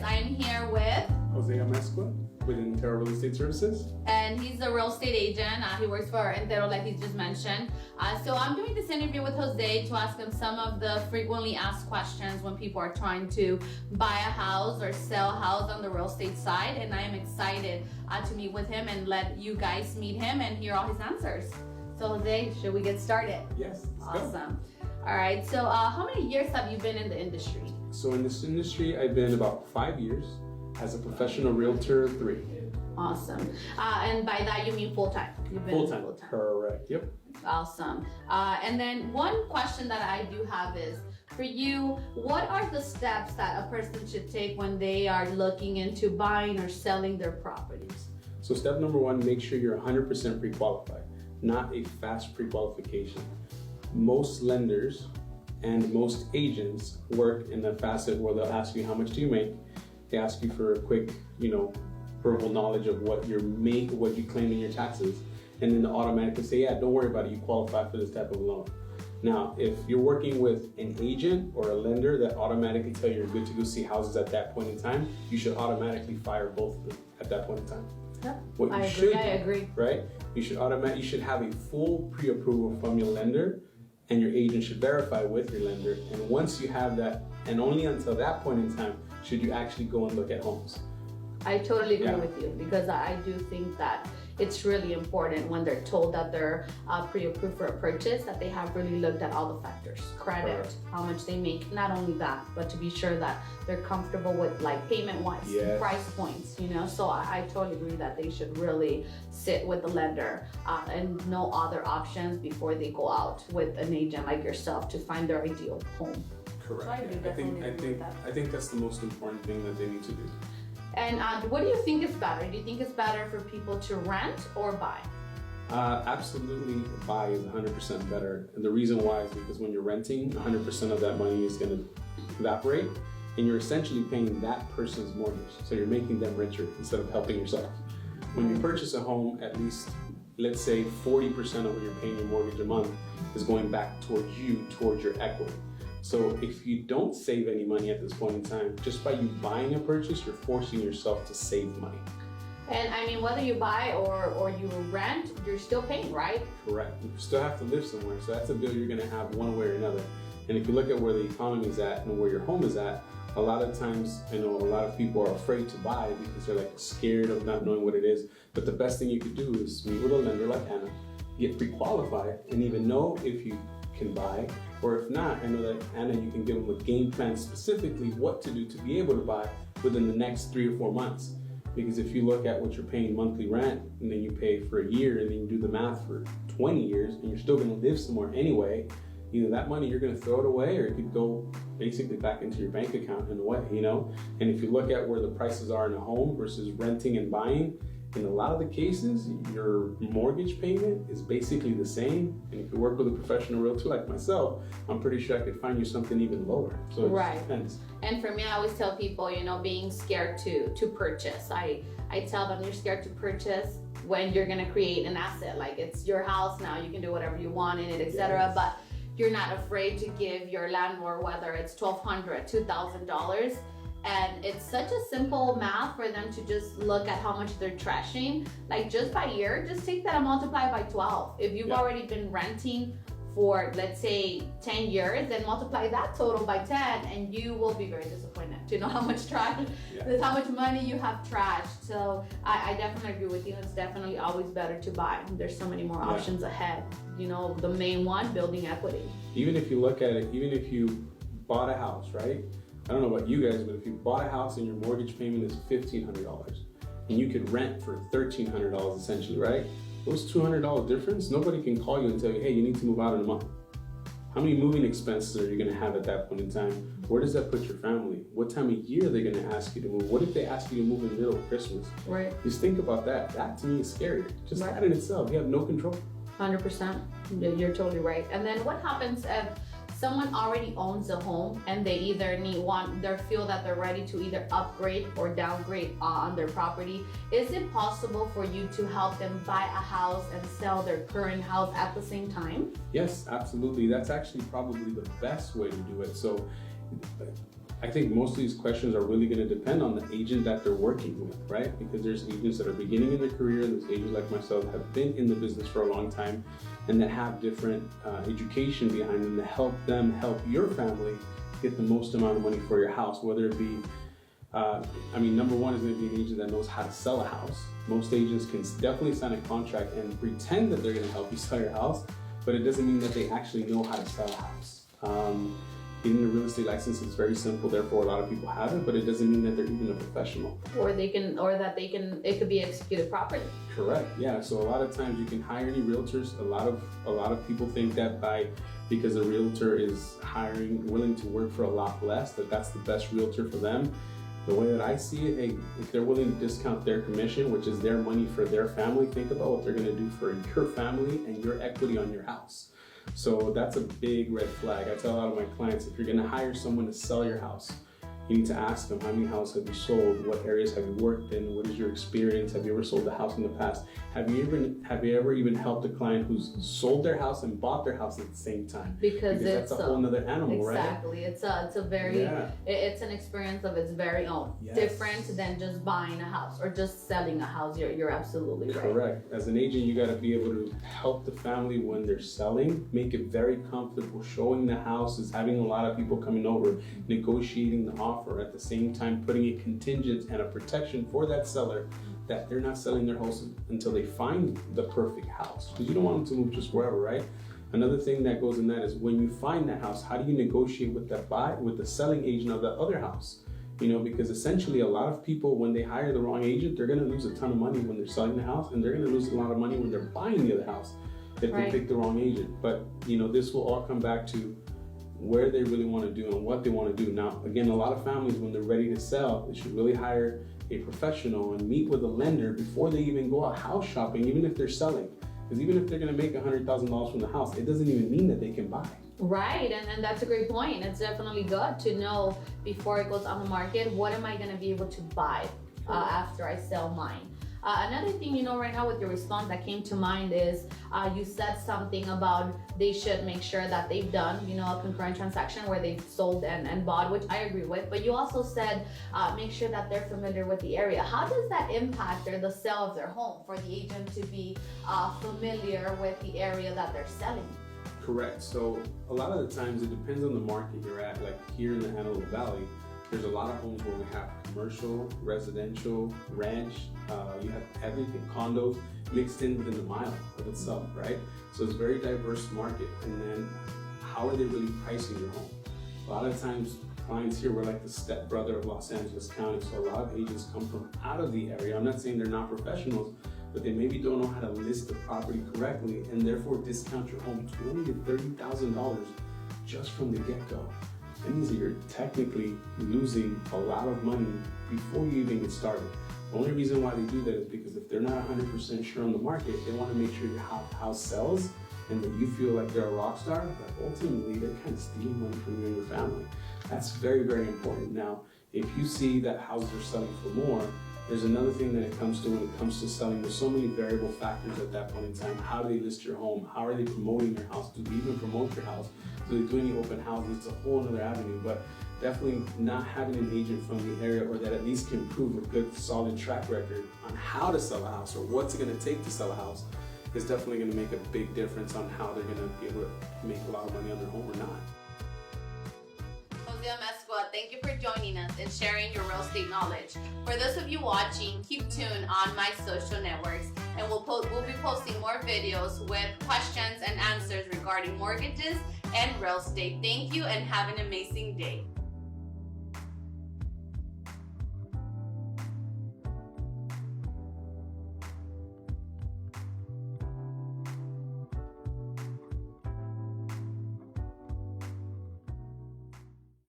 I am here with Jose Amezcua with Intero Real Estate Services. and he's a real estate agent. He works for Intero, like he just mentioned. So I'm doing this interview with Jose to ask him some of the frequently asked questions when people are trying to buy a house or sell a house on the real estate side. And I am excited to meet with him and let you guys meet him and hear all his answers. So Jose, should we get started? Yes, let's go. Awesome. All right, so how many years have you been in the industry? So in this industry, I've been about 5 years. As a professional realtor, 3. Awesome. And by that you mean full-time? You've been Full-time, correct, yep. Awesome. And then one question that I do have is, for you, what are the steps that a person should take when they are looking into buying or selling their properties? So step number 1, make sure you're 100% pre-qualified, not a fast pre-qualification. Most lenders and most agents work in the facet where they'll ask you how much do you make. They ask you for a quick, verbal knowledge of what what you claim in your taxes, and then they'll automatically say, yeah, don't worry about it, you qualify for this type of loan. Now, if you're working with an agent or a lender that automatically tell you you're good to go see houses at that point in time, you should automatically fire both of them at that point in time. Yep. What you I should agree. do, right? You should have a full pre-approval from your lender, and your agent should verify with your lender. And once you have that, and only until that point in time, should you actually go and look at homes. I totally agree with you, because I do think that it's really important when they're told that they're pre-approved for a purchase, that they have really looked at all the factors, credit, how much they make, not only that, but to be sure that they're comfortable with like payment-wise, price points, So I totally agree that they should really sit with the lender and know other options before they go out with an agent like yourself to find their ideal home. Correct. So I think that's the most important thing that they need to do. And what do you think is better? Do you think it's better for people to rent or buy? Absolutely, buy is 100% better. And the reason why is because when you're renting, 100% of that money is going to evaporate, and you're essentially paying that person's mortgage. So you're making them richer instead of helping yourself. When you purchase a home, at least, let's say 40% of what you're paying your mortgage a month is going back towards you, towards your equity. So if you don't save any money at this point in time, just by you buying a purchase, you're forcing yourself to save money. And I mean, whether you buy or you rent, you're still paying, right? Correct. You still have to live somewhere. So that's a bill you're gonna have one way or another. And if you look at where the economy is at and where your home is at, a lot of times, I know a lot of people are afraid to buy because they're like scared of not knowing what it is. But the best thing you could do is meet with a lender like Anna, get pre-qualified, and even know if you can buy, or if not, I know that Anna, you can give them a game plan specifically what to do to be able to buy within the next 3 or 4 months. Because if you look at what you're paying monthly rent, and then you pay for a year, and then you do the math for 20 years, and you're still gonna live somewhere anyway, either that money you're gonna throw it away, or it could go basically back into your bank account in a way, And if you look at where the prices are in a home versus renting and buying, in a lot of the cases, your mortgage payment is basically the same. And if you work with a professional realtor like myself, I'm pretty sure I could find you something even lower. So it just depends. And for me, I always tell people, being scared to purchase. I tell them you're scared to purchase when you're gonna create an asset. Like it's your house now, you can do whatever you want in it, etc. But you're not afraid to give your landlord, whether it's $1,200, $2,000. And it's such a simple math for them to just look at how much they're trashing. Like just by year, just take that and multiply by 12. If you've already been renting for, let's say, 10 years, then multiply that total by 10 and you will be very disappointed to know how much trash, how much money you have trashed. So I definitely agree with you. It's definitely always better to buy. There's so many more options ahead. The main one, building equity. Even if you look at it, even if you bought a house, right? I don't know about you guys, but if you bought a house and your mortgage payment is $1,500 and you could rent for $1,300 essentially, right? Those $200 difference, nobody can call you and tell you, hey, you need to move out in a month. How many moving expenses are you gonna have at that point in time? Where does that put your family? What time of year are they gonna ask you to move? What if they ask you to move in the middle of Christmas? Right. Just think about that. That to me is scary. Just that in itself, you have no control. 100%. You're totally right. And then what happens if someone already owns a home and they either they feel that they're ready to either upgrade or downgrade on their property? Is it possible for you to help them buy a house and sell their current house at the same time? Yes, absolutely. That's actually probably the best way to do it. So I think most of these questions are really going to depend on the agent that they're working with, right? Because there's agents that are beginning in their career, there's agents like myself that have been in the business for a long time and that have different education behind them to help your family get the most amount of money for your house, whether it be number one is going to be an agent that knows how to sell a house. Most agents can definitely sign a contract and pretend that they're going to help you sell your house, but it doesn't mean that they actually know how to sell a house. Getting a real estate license is very simple, therefore a lot of people have it, but it doesn't mean that they're even a professional. Or it could be executed properly. Correct, yeah. So a lot of times you can hire any realtors. A lot of people think that because a realtor is willing to work for a lot less, that's the best realtor for them. The way that I see it, hey, if they're willing to discount their commission, which is their money for their family, think about what they're going to do for your family and your equity on your house. So that's a big red flag. I tell a lot of my clients, if you're going to hire someone to sell your house, you need to ask them, how many houses have you sold? What areas have you worked in? What is your experience? Have you ever sold a house in the past? Have you ever even helped a client who's sold their house and bought their house at the same time? Because that's a whole other animal, exactly. right? Exactly. It's a very, it's an experience of its very own. Yes. Different than just buying a house or just selling a house. You're absolutely right. Correct. As an agent, you got to be able to help the family when they're selling, make it very comfortable, showing the houses, having a lot of people coming over, negotiating the offer, at the same time putting a contingent and a protection for that seller that they're not selling their house until they find the perfect house, because you don't want them to move just wherever, right? Another thing that goes in that is when you find that house, how do you negotiate with the selling agent of the other house? Because essentially a lot of people, when they hire the wrong agent, they're going to lose a ton of money when they're selling the house, and they're going to lose a lot of money when they're buying the other house if they pick the wrong agent. But this will all come back to where they really want to do and what they want to do. Now, again, a lot of families, when they're ready to sell, they should really hire a professional and meet with a lender before they even go out house shopping, even if they're selling. Because even if they're going to make $100,000 from the house, it doesn't even mean that they can buy. Right, and that's a great point. It's definitely good to know before it goes on the market, what am I going to be able to buy after I sell mine. Another thing, right now with your response that came to mind is you said something about they should make sure that they've done, a concurrent transaction where they've sold and bought, which I agree with. But you also said make sure that they're familiar with the area. How does that impact the sale of their home for the agent to be familiar with the area that they're selling? Correct. So a lot of the times it depends on the market you're at. Like here in the Antelope Valley, there's a lot of homes where we have commercial, residential, ranch, you have everything, condos mixed in within the mile of itself, right? So it's a very diverse market. And then how are they really pricing your home? A lot of times clients here, we're like the stepbrother of Los Angeles County. So a lot of agents come from out of the area. I'm not saying they're not professionals, but they maybe don't know how to list the property correctly and therefore discount your home $20,000 to $30,000 just from the get-go. That means that you're technically losing a lot of money before you even get started. The only reason why they do that is because if they're not 100% sure on the market, they want to make sure your house sells and that you feel like they're a rock star, but ultimately they're kind of stealing money from you and your family. That's very, very important. Now, if you see that houses are selling for more, there's another thing that it comes to when it comes to selling. There's so many variable factors at that point in time. How do they list your home? How are they promoting your house? Do they even promote your house? Do they do any open houses? It's a whole other avenue, but definitely not having an agent from the area or that at least can prove a good solid track record on how to sell a house or what's it going to take to sell a house is definitely going to make a big difference on how they're going to be able to make a lot of money on their home or not. Jose Amezcua, thank you for joining us and sharing your real estate knowledge. For those of you watching, keep tuned on my social networks, and we'll be posting more videos with questions and answers regarding mortgages and real estate. Thank you and have an amazing day.